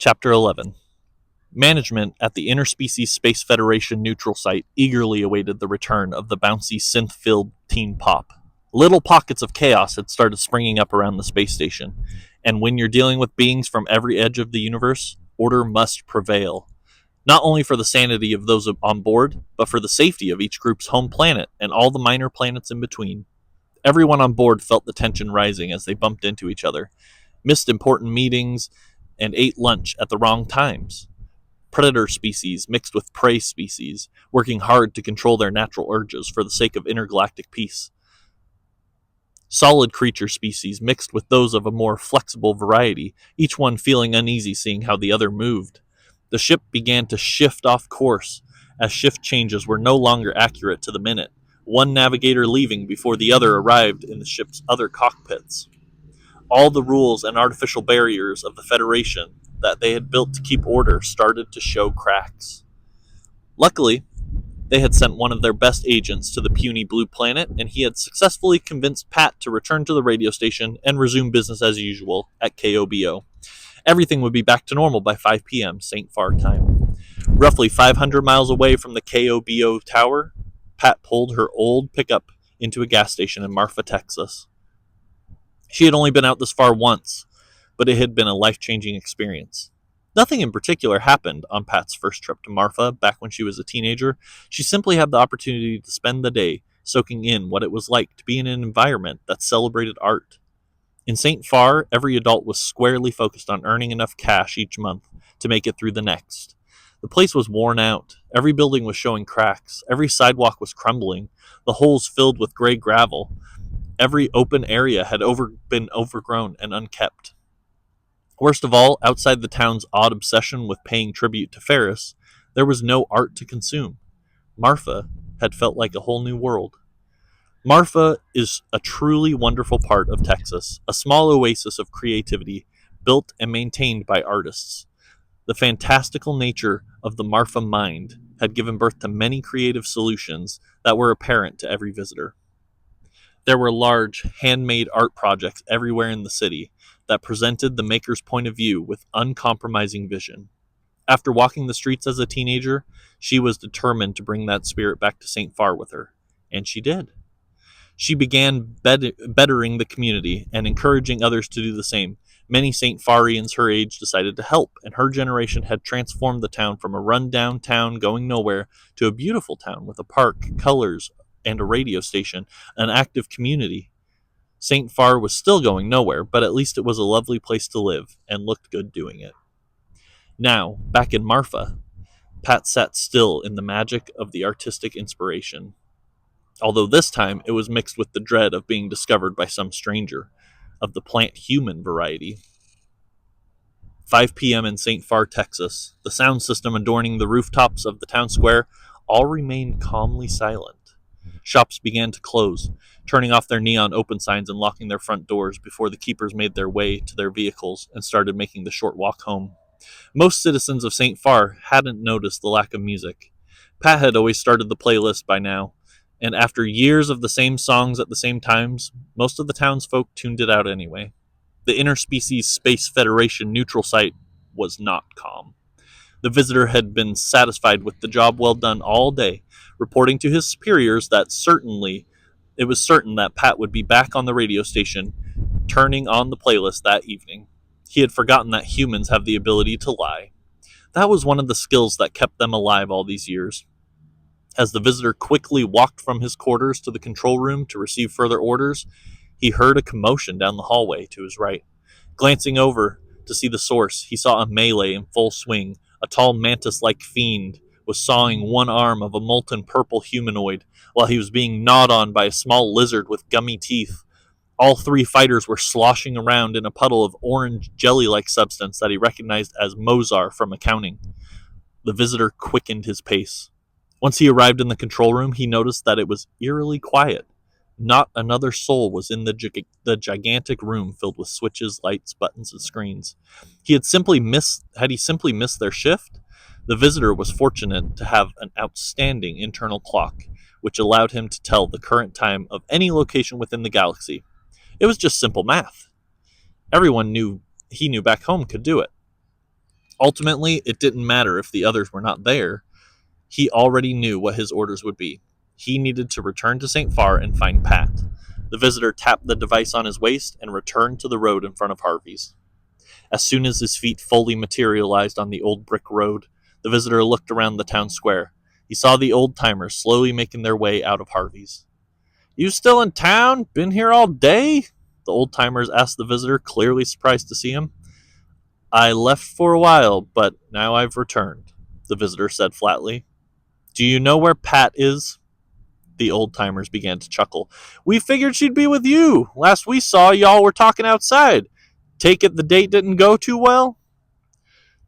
Chapter 11. Management at the Interspecies Space Federation neutral site eagerly awaited the return of the bouncy synth-filled teen pop. Little pockets of chaos had started springing up around the space station, and when you're dealing with beings from every edge of the universe, order must prevail. Not only for the sanity of those on board, but for the safety of each group's home planet and all the minor planets in between. Everyone on board felt the tension rising as they bumped into each other, missed important meetings, and ate lunch at the wrong times. Predator species mixed with prey species, working hard to control their natural urges for the sake of intergalactic peace. Solid creature species mixed with those of a more flexible variety, each one feeling uneasy seeing how the other moved. The ship began to shift off course, as shift changes were no longer accurate to the minute, one navigator leaving before the other arrived in the ship's other cockpits. All the rules and artificial barriers of the Federation that they had built to keep order started to show cracks. Luckily, they had sent one of their best agents to the puny blue planet, and he had successfully convinced Pat to return to the radio station and resume business as usual at KOBO. Everything would be back to normal by 5 p.m. St. Farr time. Roughly 500 miles away from the KOBO tower, Pat pulled her old pickup into a gas station in Marfa, Texas. She had only been out this far once, but it had been a life-changing experience. Nothing in particular happened on Pat's first trip to Marfa back when she was a teenager. She simply had the opportunity to spend the day soaking in what it was like to be in an environment that celebrated art. In St. Farr, every adult was squarely focused on earning enough cash each month to make it through the next. The place was worn out. Every building was showing cracks. Every sidewalk was crumbling, the holes filled with gray gravel. Every open area had been overgrown and unkept. Worst of all, outside the town's odd obsession with paying tribute to Ferris, there was no art to consume. Marfa had felt like a whole new world. Marfa is a truly wonderful part of Texas, a small oasis of creativity built and maintained by artists. The fantastical nature of the Marfa mind had given birth to many creative solutions that were apparent to every visitor. There were large, handmade art projects everywhere in the city that presented the maker's point of view with uncompromising vision. After walking the streets as a teenager, she was determined to bring that spirit back to St. Farr with her, and she did. She began bettering the community and encouraging others to do the same. Many St. Farrians her age decided to help, and her generation had transformed the town from a run-down town going nowhere to a beautiful town with a park, colors, and a radio station, an active community. St. Farr was still going nowhere, but at least it was a lovely place to live, and looked good doing it. Now, back in Marfa, Pat sat still in the magic of the artistic inspiration. Although this time it was mixed with the dread of being discovered by some stranger, of the plant-human variety. 5 p.m. in St. Farr, Texas, the sound system adorning the rooftops of the town square all remained calmly silent. Shops began to close, turning off their neon open signs and locking their front doors before the keepers made their way to their vehicles and started making the short walk home. Most citizens of St. Farr hadn't noticed the lack of music. Pat had always started the playlist by now, and after years of the same songs at the same times, most of the townsfolk tuned it out anyway. The Interspecies Space Federation neutral site was not calm. The visitor had been satisfied with the job well done all day, reporting to his superiors that it was certain that Pat would be back on the radio station, turning on the playlist that evening. He had forgotten that humans have the ability to lie. That was one of the skills that kept them alive all these years. As the visitor quickly walked from his quarters to the control room to receive further orders, he heard a commotion down the hallway to his right. Glancing over to see the source, he saw a melee in full swing. A tall mantis-like fiend was sawing one arm of a molten purple humanoid while he was being gnawed on by a small lizard with gummy teeth. All three fighters were sloshing around in a puddle of orange jelly-like substance that he recognized as Mozart from accounting. The visitor quickened his pace. Once he arrived in the control room, he noticed that it was eerily quiet. Not another soul was in the gigantic room filled with switches, lights, buttons, and screens. Had he simply missed their shift? The visitor was fortunate to have an outstanding internal clock, which allowed him to tell the current time of any location within the galaxy. It was just simple math. Everyone he knew back home could do it. Ultimately, it didn't matter if the others were not there. He already knew what his orders would be. He needed to return to St. Farr and find Pat. The visitor tapped the device on his waist and returned to the road in front of Harvey's. As soon as his feet fully materialized on the old brick road, the visitor looked around the town square. He saw the old-timers slowly making their way out of Harvey's. "You still in town? Been here all day?" The old-timers asked the visitor, clearly surprised to see him. "I left for a while, but now I've returned," the visitor said flatly. "Do you know where Pat is?" The old-timers began to chuckle. "We figured she'd be with you. Last we saw, y'all were talking outside. Take it the date didn't go too well?"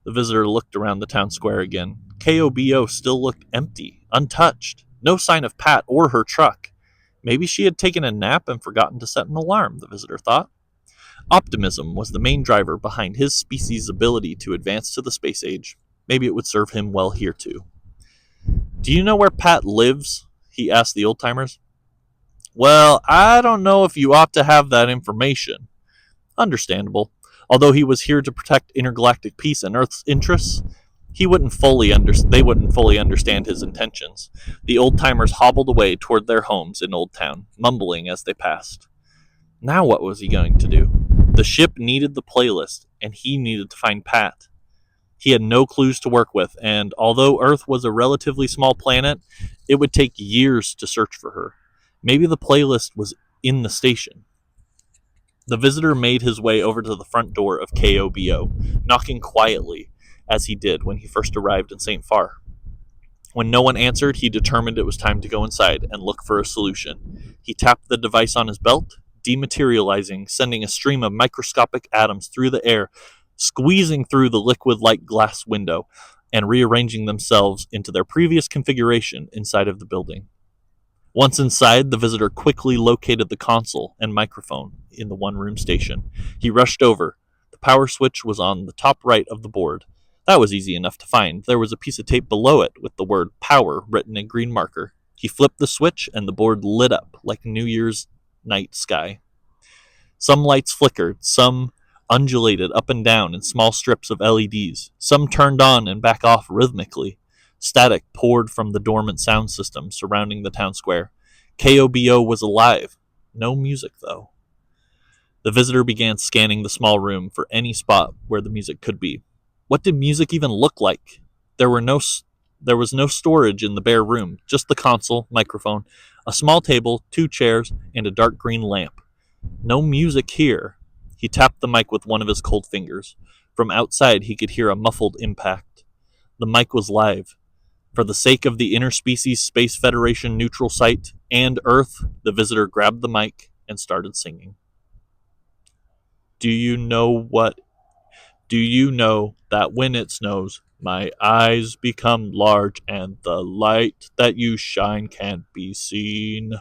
The visitor looked around the town square again. KOBO still looked empty, untouched. No sign of Pat or her truck. Maybe she had taken a nap and forgotten to set an alarm, the visitor thought. Optimism was the main driver behind his species' ability to advance to the space age. Maybe it would serve him well here too. "Do you know where Pat lives?" he asked the old-timers. "Well, I don't know if you ought to have that information." Understandable. Although he was here to protect intergalactic peace and Earth's interests, they wouldn't fully understand his intentions. The old-timers hobbled away toward their homes in Old Town, mumbling as they passed. Now what was he going to do? The ship needed the playlist, and he needed to find Pat. He had no clues to work with, and although Earth was a relatively small planet, it would take years to search for her. Maybe the playlist was in the station. The visitor made his way over to the front door of KOBO, knocking quietly, as he did when he first arrived in St. Farr. When no one answered, he determined it was time to go inside and look for a solution. He tapped the device on his belt, dematerializing, sending a stream of microscopic atoms through the air, squeezing through the liquid-like glass window, and rearranging themselves into their previous configuration inside of the building. Once inside, the visitor quickly located the console and microphone in the one-room station. He rushed over. The power switch was on the top right of the board. That was easy enough to find. There was a piece of tape below it with the word "power" written in green marker. He flipped the switch and the board lit up like New Year's night sky. Some lights flickered, some undulated up and down in small strips of LEDs. Some turned on and back off rhythmically. Static poured from the dormant sound system surrounding the town square. KOBO was alive. No music, though. The visitor began scanning the small room for any spot where the music could be. What did music even look like? There was no storage in the bare room, just the console, microphone, a small table, 2 chairs, and a dark green lamp. No music here. He tapped the mic with one of his cold fingers. From outside, he could hear a muffled impact. The mic was live. For the sake of the Interspecies Space Federation neutral site and Earth, the visitor grabbed the mic and started singing. Do you know that when it snows, my eyes become large and the light that you shine can't be seen?